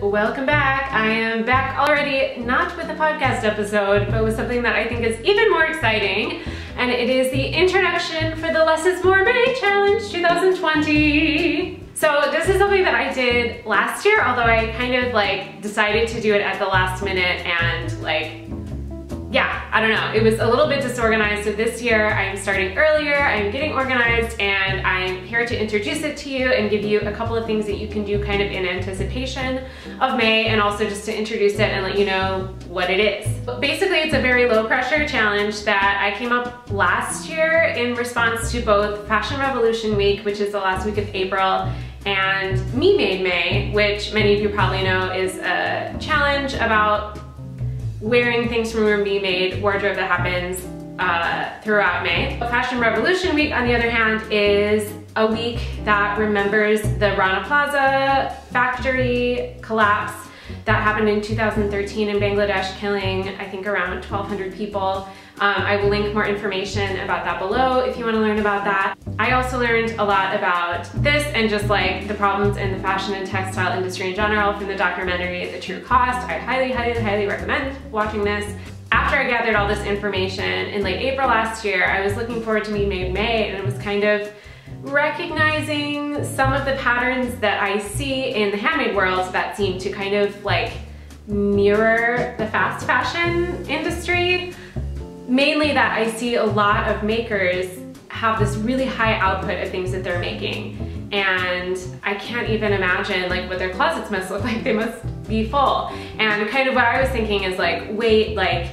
welcome back. I am back already, not with a podcast episode, but with something that I think is even more exciting, and it is the introduction for the Less is More May Challenge 2020. So this is something that I did last year, although I kind of like decided to do it at the last minute and like, yeah, I don't know. It was a little bit disorganized. So this year I'm starting earlier, I'm getting organized, and I'm here to introduce it to you and give you a couple of things that you can do kind of in anticipation of May, and also just to introduce it and let you know what it is. But basically it's a very low pressure challenge that I came up last year in response to both Fashion Revolution Week, which is the last week of April, and Me Made May, which many of you probably know is a challenge about wearing things from a Me Made wardrobe that happens throughout May. Fashion Revolution Week, on the other hand, is a week that remembers the Rana Plaza factory collapse that happened in 2013 in Bangladesh, killing I think around 1,200 people. I will link more information about that below if you want to learn about that. I also learned a lot about this and just like the problems in the fashion and textile industry in general from the documentary The True Cost. I highly recommend watching this. After I gathered all this information in late April last year, I was looking forward to Me Made May, and it was kind of recognizing some of the patterns that I see in the handmade world that seem to kind of like mirror the fast fashion industry. Mainly that I see a lot of makers have this really high output of things that they're making, and I can't even imagine like what their closets must look like. They must be full. And kind of what I was thinking is like, wait, like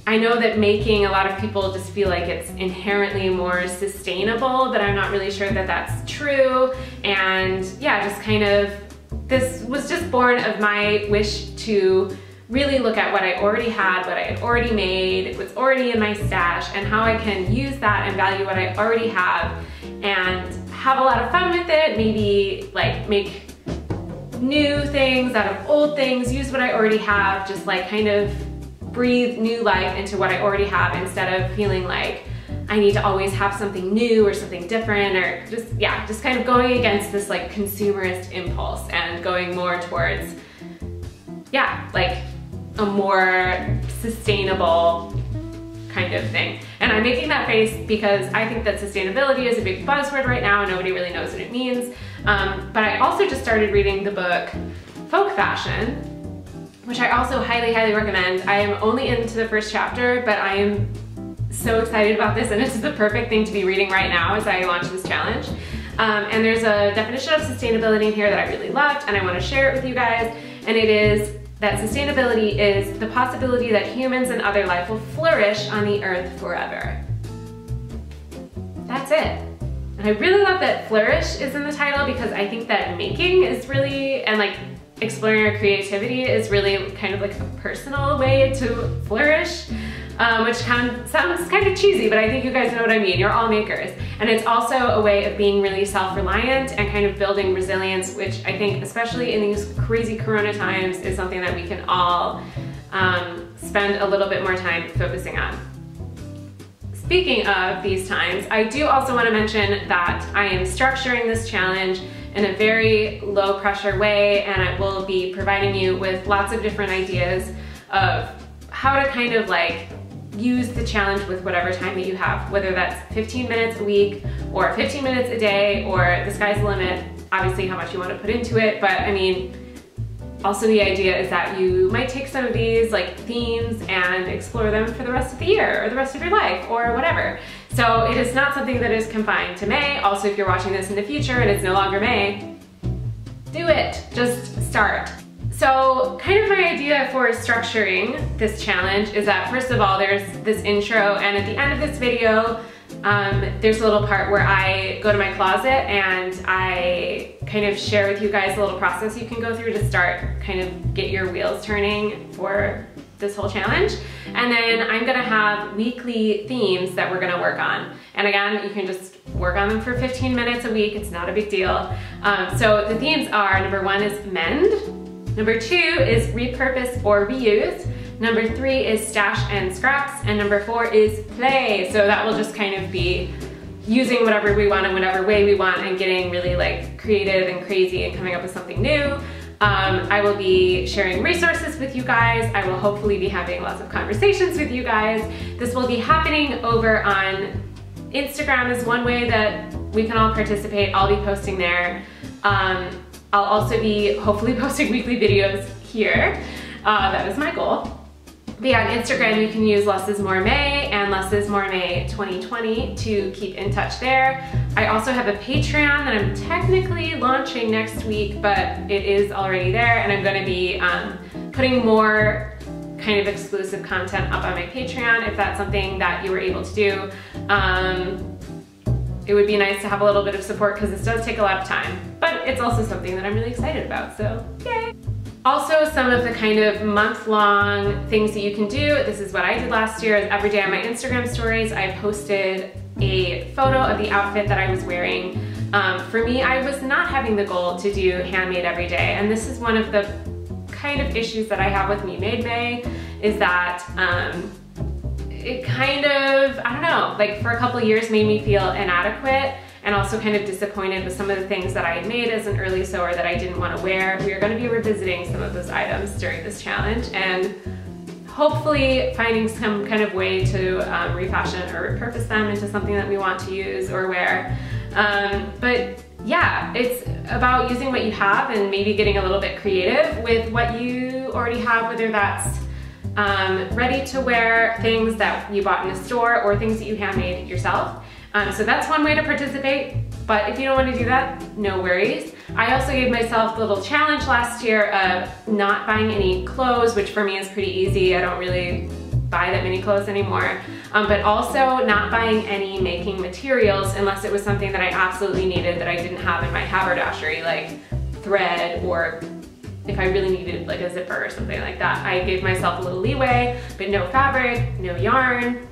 I know that making, a lot of people just feel like it's inherently more sustainable, but I'm not really sure that that's true. And yeah, just kind of, this was just born of my wish to really look at what I already had, what I had already made, what's already in my stash, and how I can use that and value what I already have and have a lot of fun with it, maybe like make new things out of old things, use what I already have, just like kind of breathe new life into what I already have instead of feeling like I need to always have something new or something different, or just, yeah, just kind of going against this like consumerist impulse and going more towards, yeah, like a more sustainable kind of thing. And I'm making that face because I think that sustainability is a big buzzword right now and nobody really knows what it means. But I also just started reading the book Folk Fashion, which I also highly recommend. I am only into the first chapter, but I am so excited about this, and it's the perfect thing to be reading right now as I launch this challenge. And there's a definition of sustainability in here that I really loved, and I want to share it with you guys, and it is that sustainability is the possibility that humans and other life will flourish on the earth forever. That's it. And I really love that flourish is in the title, because I think that making is really, and like exploring our creativity is really kind of like a personal way to flourish, which sounds kind of cheesy, but I think you guys know what I mean. You're all makers. And it's also a way of being really self-reliant and kind of building resilience, which I think, especially in these crazy Corona times, is something that we can all spend a little bit more time focusing on. Speaking of these times, I do also want to mention that I am structuring this challenge in a very low pressure way, and I will be providing you with lots of different ideas of how to kind of like use the challenge with whatever time that you have, whether that's 15 minutes a week or 15 minutes a day, or the sky's the limit, obviously how much you want to put into it. But I mean, also the idea is that you might take some of these like themes and explore them for the rest of the year or the rest of your life or whatever. So it is not something that is confined to May. Also, if you're watching this in the future and it's no longer May, do it, just start. So kind of my idea for structuring this challenge is that, first of all, there's this intro, and at the end of this video, there's a little part where I go to my closet and I kind of share with you guys a little process you can go through to start kind of get your wheels turning for this whole challenge. And then I'm gonna have weekly themes that we're gonna work on. And again, you can just work on them for 15 minutes a week, it's not a big deal. So the themes are, number 1 is mend, number 2 is repurpose or reuse, number 3 is stash and scraps, and number 4 is play. So that will just kind of be using whatever we want in whatever way we want and getting really like creative and crazy and coming up with something new. I will be sharing resources with you guys. I will hopefully be having lots of conversations with you guys. This will be happening over on Instagram is one way that we can all participate. I'll be posting there. I'll also be hopefully posting weekly videos here. That is my goal. But yeah, on Instagram you can use Less is More May and Less is More May 2020 to keep in touch there. I also have a Patreon that I'm technically launching next week, but it is already there, and I'm going to be putting more kind of exclusive content up on my Patreon if that's something that you were able to do. It would be nice to have a little bit of support because this does take a lot of time, but it's also something that I'm really excited about, so yay! Also, some of the kind of month-long things that you can do. This is what I did last year. Every day on my Instagram stories, I posted a photo of the outfit that I was wearing. For me, I was not having the goal to do handmade every day, and this is one of the kind of issues that I have with Me Made May, is that it kind of, I don't know, like for a couple years made me feel inadequate and also kind of disappointed with some of the things that I had made as an early sewer that I didn't want to wear. We are going to be revisiting some of those items during this challenge and hopefully finding some kind of way to refashion or repurpose them into something that we want to use or wear. But yeah, it's about using what you have and maybe getting a little bit creative with what you already have, whether that's ready to wear things that you bought in a store or things that you handmade yourself. So that's one way to participate, but if you don't want to do that, no worries. I also gave myself a little challenge last year of not buying any clothes, which for me is pretty easy. I don't really buy that many clothes anymore, but also not buying any making materials unless it was something that I absolutely needed that I didn't have in my haberdashery, like thread, or if I really needed like a zipper or something like that. I gave myself a little leeway, but no fabric, no yarn.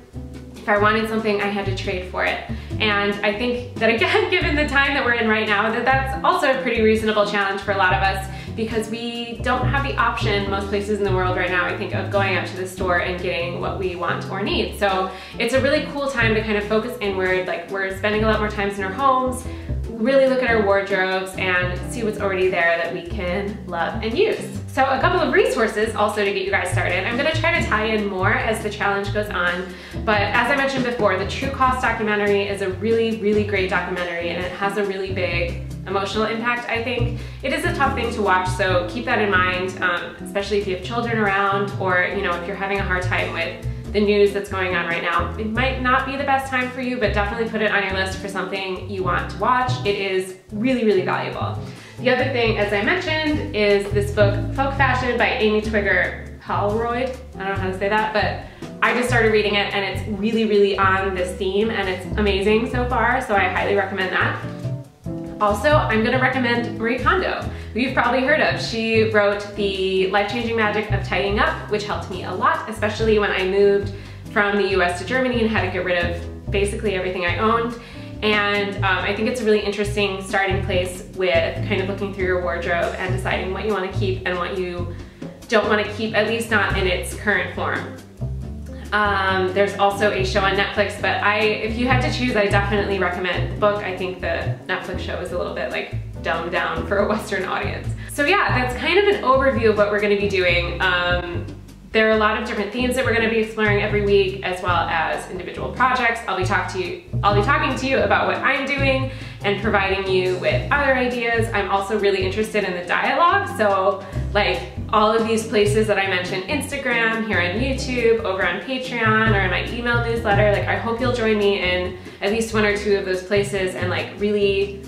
If I wanted something, I had to trade for it. And I think that again, given the time that we're in right now, that's also a pretty reasonable challenge for a lot of us, because we don't have the option, most places in the world right now, I think, of going out to the store and getting what we want or need. So it's a really cool time to kind of focus inward. Like, we're spending a lot more time in our homes, really look at our wardrobes and see what's already there that we can love and use. So a couple of resources also to get you guys started. I'm gonna try to tie in more as the challenge goes on, but as I mentioned before, the True Cost documentary is a really, really great documentary, and it has a really big emotional impact, I think. It is a tough thing to watch, so keep that in mind, especially if you have children around, or if you're having a hard time with the news that's going on right now. It might not be the best time for you, but definitely put it on your list for something you want to watch. It is really, really valuable. The other thing, as I mentioned, is this book, Folk Fashion by Amy Twigger Holroyd. I don't know how to say that, but I just started reading it and it's really, really on this theme and it's amazing so far, so I highly recommend that. Also, I'm gonna recommend Marie Kondo, who you've probably heard of. She wrote The Life-Changing Magic of Tidying Up, which helped me a lot, especially when I moved from the US to Germany and had to get rid of basically everything I owned. And I think it's a really interesting starting place with kind of looking through your wardrobe and deciding what you want to keep and what you don't want to keep, at least not in its current form. There's also a show on Netflix, but if you had to choose, I definitely recommend the book. I think the Netflix show is a little bit like dumbed down for a Western audience. So yeah, that's kind of an overview of what we're going to be doing. There are a lot of different themes that we're going to be exploring every week, as well as individual projects. I'll be talking to you about what I'm doing and providing you with other ideas. I'm also really interested in the dialogue, so like all of these places that I mentioned, Instagram, here on YouTube, over on Patreon, or in my email newsletter, like I hope you'll join me in at least one or two of those places and like really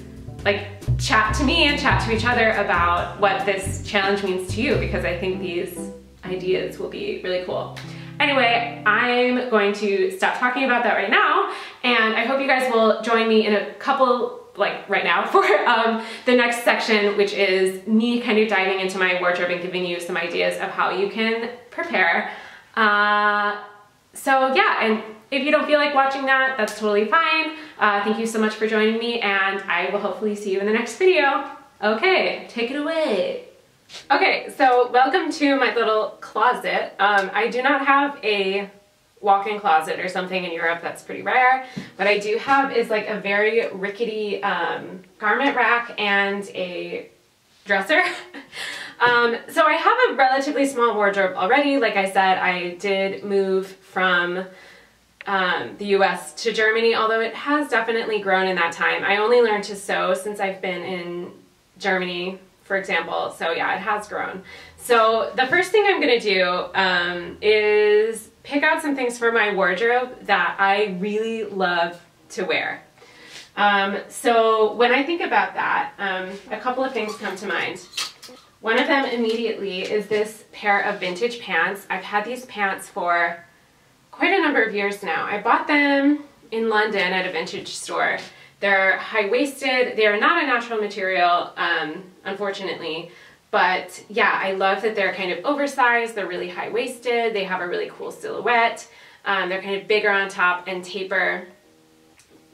like chat to me and chat to each other about what this challenge means to you, because I think these ideas will be really cool. Anyway, I'm going to stop talking about that right now, and I hope you guys will join me in a couple, like right now, for the next section, which is me kind of diving into my wardrobe and giving you some ideas of how you can prepare. So yeah, and if you don't feel like watching that, that's totally fine. Thank you so much for joining me, and I will hopefully see you in the next video. Okay, take it away. Okay, so welcome to my little closet. I do not have a walk-in closet or something in Europe. That's pretty rare. What I do have is like a very rickety garment rack and a dresser. So I have a relatively small wardrobe already. Like I said, I did move from the US to Germany, although it has definitely grown in that time. I only learned to sew since I've been in Germany, for example, so yeah, it has grown. So the first thing I'm gonna do is pick out some things for my wardrobe that I really love to wear. So when I think about that, a couple of things come to mind. One of them immediately is this pair of vintage pants. I've had these pants for quite a number of years now. I bought them in London at a vintage store. They're high-waisted. They are not a natural material, unfortunately, but yeah, I love that they're kind of oversized. They're really high-waisted. They have a really cool silhouette. They're kind of bigger on top and taper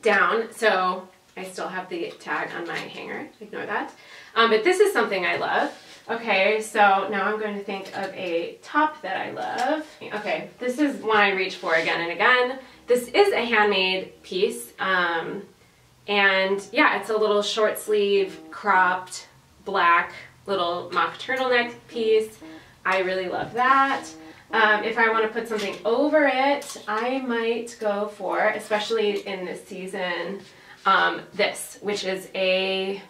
down. So I still have the tag on my hanger. Ignore that. But this is something I love. Okay, so now I'm going to think of a top that I love. Okay, this is one I reach for again and again. This is a handmade piece. And yeah, it's a little short sleeve, cropped, black, little mock turtleneck piece. I really love that. If I want to put something over it, I might go for, especially in this season, this, which is a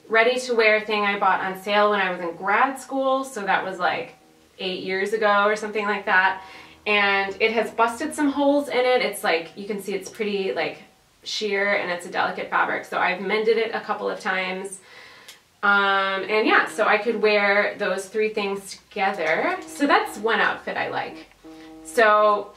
ready-to-wear thing I bought on sale when I was in grad school, so that was like 8 years ago or something like that. And it has busted some holes in it. It's like, you can see it's pretty like sheer and it's a delicate fabric, so I've mended it a couple of times. And yeah, so I could wear those three things together. So that's one outfit I like. So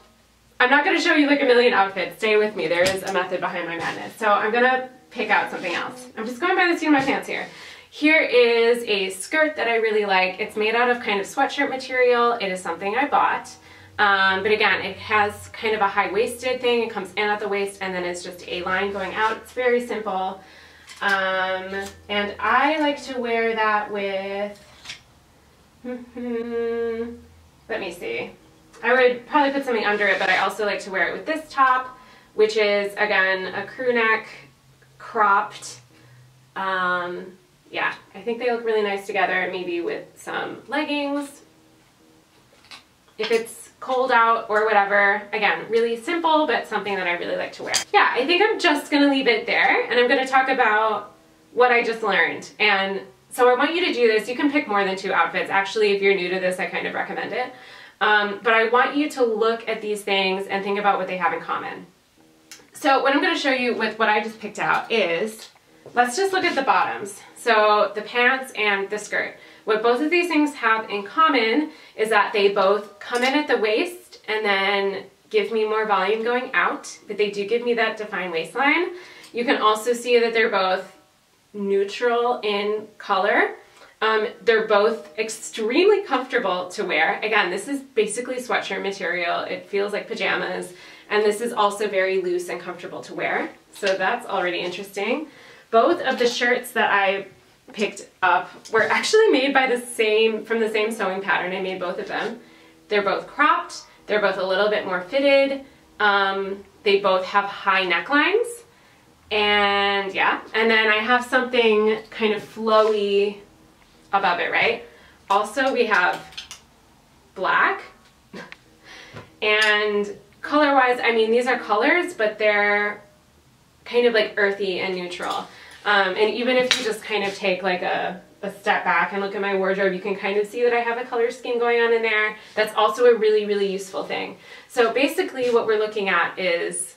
I'm not going to show you like a million outfits. Stay with me. There is a method behind my madness. So I'm going to pick out something else. I'm just going by the seat of my pants here. Here is a skirt that I really like. It's made out of kind of sweatshirt material. It is something I bought. But again, it has kind of a high-waisted thing. It comes in at the waist and then it's just a line going out. It's very simple. And I like to wear that with, let me see. I would probably put something under it, but I also like to wear it with this top, which is, again, a crew neck, cropped. Yeah, I think they look really nice together, maybe with some leggings. If it's cold out or whatever, again, really simple, but something that I really like to wear. Yeah, I think I'm just gonna leave it there, and I'm gonna talk about what I just learned. And so I want you to do this. You can pick more than 2 outfits. Actually, if you're new to this, I kind of recommend it. But I want you to look at these things and think about what they have in common. So what I'm gonna show you with what I just picked out is, let's just look at the bottoms. So the pants and the skirt. What both of these things have in common is that they both come in at the waist and then give me more volume going out, but they do give me that defined waistline. You can also see that they're both neutral in color. They're both extremely comfortable to wear. Again, this is basically sweatshirt material. It feels like pajamas, and this is also very loose and comfortable to wear. So that's already interesting. Both of the shirts that I picked up were actually made by from the same sewing pattern. I made both of them. They're both cropped. They're both a little bit more fitted. They both have high necklines. And yeah, and then I have something kind of flowy above it, right? Also, we have black. And color-wise, I mean, these are colors, but they're kind of like earthy and neutral. And even if you just kind of take like a step back and look at my wardrobe, you can kind of see that I have a color scheme going on in there. That's also a really, really useful thing. So basically what we're looking at is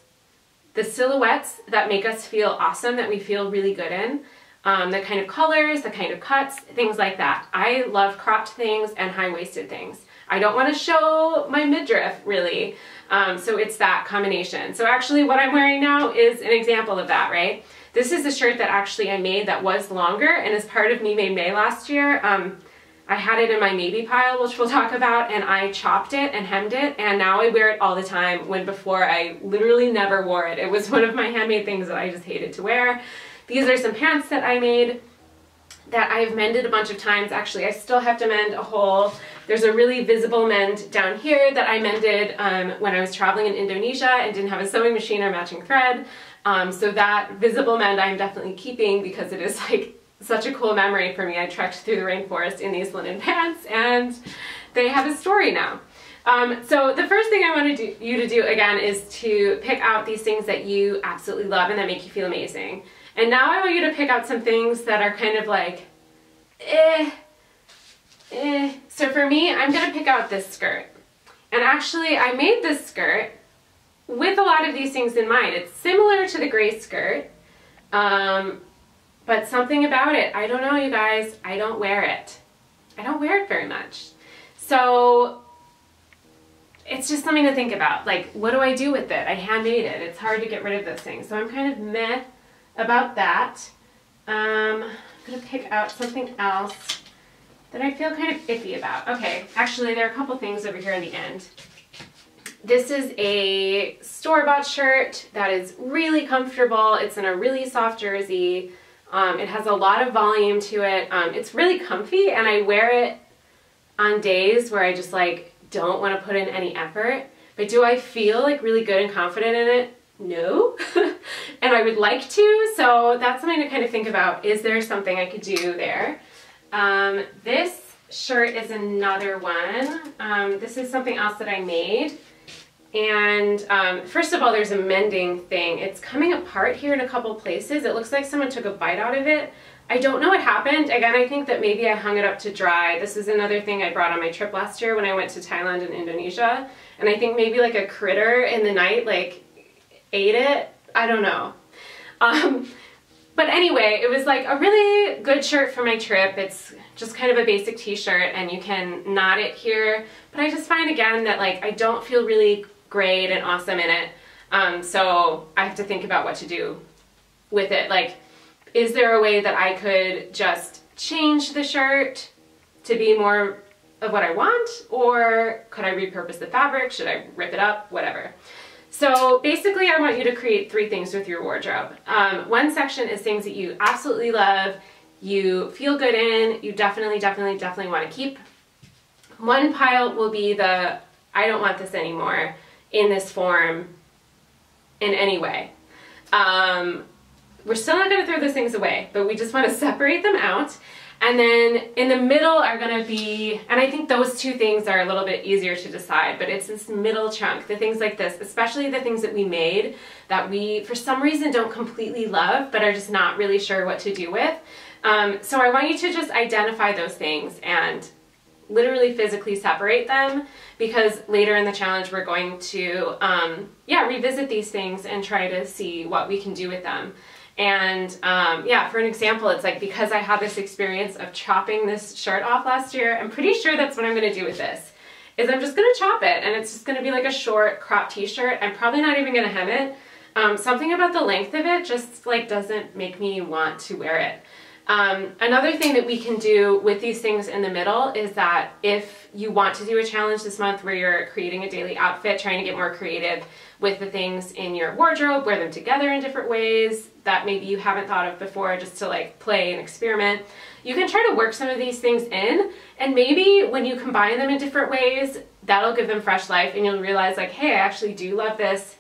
the silhouettes that make us feel awesome, that we feel really good in. The kind of colors, the kind of cuts, things like that. I love cropped things and high-waisted things. I don't want to show my midriff, really. So it's that combination. So actually what I'm wearing now is an example of that, right? This is a shirt that actually I made that was longer, and as part of Me Made May last year, I had it in my maybe pile, which we'll talk about, and I chopped it and hemmed it, and now I wear it all the time, when before I literally never wore it. It was one of my handmade things that I just hated to wear. These are some pants that I made that I've mended a bunch of times. Actually, I still have to mend a hole. There's a really visible mend down here that I mended when I was traveling in Indonesia and didn't have a sewing machine or matching thread. So that visible mend I'm definitely keeping because it is like such a cool memory for me. I trekked through the rainforest in these linen pants, and they have a story now. So the first thing I want you to do again is to pick out these things that you absolutely love and that make you feel amazing. And now I want you to pick out some things that are kind of like, So for me, I'm gonna pick out this skirt. And actually, I made this skirt with a lot of these things in mind. It's similar to the gray skirt, but something about it, I don't know, you guys, I don't wear it. I don't wear it very much. So it's just something to think about. Like, what do I do with it? I handmade it. It's hard to get rid of those things. So I'm kind of meh about that. I'm gonna pick out something else that I feel kind of iffy about. Okay, actually there are a couple things over here in the end. This is a store-bought shirt that is really comfortable. It's in a really soft jersey. It has a lot of volume to it. It's really comfy, and I wear it on days where I just like don't want to put in any effort. But do I feel like really good and confident in it? No. And I would like to, so that's something to kind of think about. Is there something I could do there? This shirt is another one. This is something else that I made. And first of all, there's a mending thing. It's coming apart here in a couple places. It looks like someone took a bite out of it. I don't know what happened. Again, I think that maybe I hung it up to dry. This is another thing I brought on my trip last year when I went to Thailand and Indonesia. And I think maybe like a critter in the night like ate it. I don't know. But anyway, it was like a really good shirt for my trip. It's just kind of a basic t-shirt, and you can knot it here. But I just find again that like I don't feel really great and awesome in it. So I have to think about what to do with it. Like, is there a way that I could just change the shirt to be more of what I want? Or could I repurpose the fabric? Should I rip it up? Whatever. So basically I want you to create 3 things with your wardrobe. One section is things that you absolutely love, you feel good in, you definitely want to keep. One pile will be the, I don't want this anymore in this form in any way. We're still not going to throw those things away, but we just want to separate them out. And then in the middle are going to be, and I think those 2 things are a little bit easier to decide, but it's this middle chunk, the things like this, especially the things that we made that we, for some reason, don't completely love, but are just not really sure what to do with. So I want you to just identify those things and literally physically separate them, because later in the challenge we're going to, revisit these things and try to see what we can do with them. And for an example, it's like, because I had this experience of chopping this shirt off last year, I'm pretty sure that's what I'm going to do with this, is I'm just going to chop it, and it's just going to be like a short crop t-shirt. I'm probably not even going to hem it. Something about the length of it just like doesn't make me want to wear it. Another thing that we can do with these things in the middle is that if you want to do a challenge this month where you're creating a daily outfit, trying to get more creative with the things in your wardrobe, wear them together in different ways that maybe you haven't thought of before, just to like play and experiment, you can try to work some of these things in, and maybe when you combine them in different ways, that'll give them fresh life, and you'll realize like, hey, I actually do love this,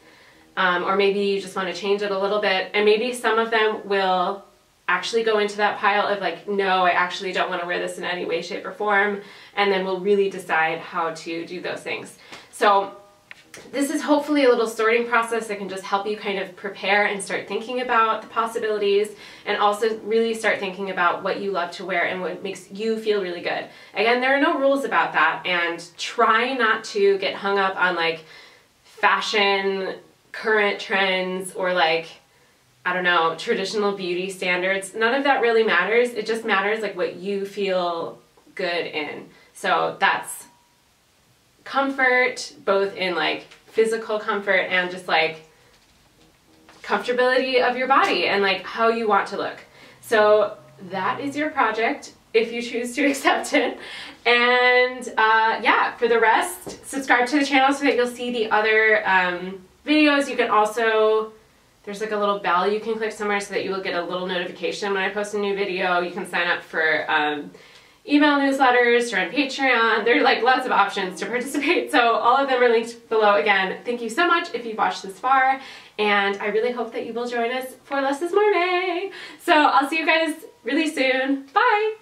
or maybe you just want to change it a little bit, and maybe some of them will actually go into that pile of like, no, I actually don't want to wear this in any way, shape, or form, and then we'll really decide how to do those things. So this is hopefully a little sorting process that can just help you kind of prepare and start thinking about the possibilities, and also really start thinking about what you love to wear and what makes you feel really good. Again, there are no rules about that, and try not to get hung up on like fashion, current trends, or like, I don't know, traditional beauty standards. None of that really matters. It just matters like what you feel good in. So that's comfort, both in like physical comfort and just like comfortability of your body and like how you want to look. So that is your project if you choose to accept it. And for the rest, subscribe to the channel so that you'll see the other videos. You can also, there's like a little bell you can click somewhere so that you will get a little notification when I post a new video. You can sign up for email newsletters, or on Patreon. There are like lots of options to participate, so all of them are linked below. Again, thank you so much if you've watched this far, and I really hope that you will join us for Less is More May. So I'll see you guys really soon. Bye!